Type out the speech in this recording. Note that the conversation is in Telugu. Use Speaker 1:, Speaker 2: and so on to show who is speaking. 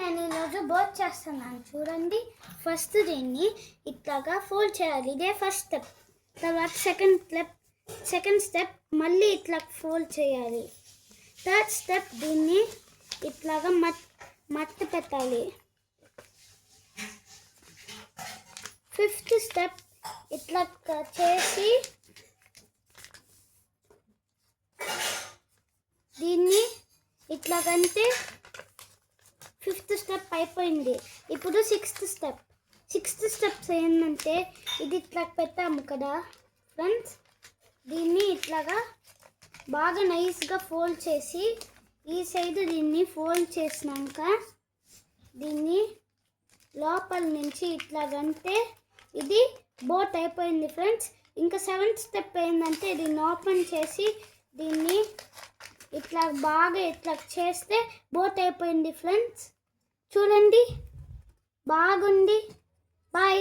Speaker 1: నేను ఈరోజు బోట్ చేస్తున్నాను చూడండి. ఫస్ట్ దీన్ని ఇట్లాగా ఫోల్డ్ చేయాలి, ఇదే ఫస్ట్ స్టెప్. తర్వాత సెకండ్ స్టెప్ మళ్ళీ ఇట్లా ఫోల్డ్ చేయాలి. థర్డ్ స్టెప్ దీన్ని ఇట్లాగా మట్టి పెట్టాలి. ఫిఫ్త్ స్టెప్ ఇట్లా చేసి దీన్ని ఇట్లాగంటే ఫిఫ్త్ స్టెప్ అయిపోయింది. ఇప్పుడు సిక్స్త్ స్టెప్స్ ఏంటంటే ఇది ఇట్లా పెట్టాము కదా ఫ్రెండ్స్, దీన్ని ఇట్లాగా బాగా నైస్గా ఫోల్డ్ చేసి ఈ సైడ్ దీన్ని ఫోల్డ్ చేసినాక దీన్ని లోపల నుంచి ఇట్లాగంటే ఇది బోట్ అయిపోయింది ఫ్రెండ్స్. ఇంకా సెవెంత్ స్టెప్ ఏంటంటే దీన్ని ఓపెన్ చేసి దీన్ని ఇట్లా బాగా ఇట్లా చేస్తే బోట్ అయిపోయింది ఫ్రెండ్స్. చూడండి, బాగుంది. బాయ్.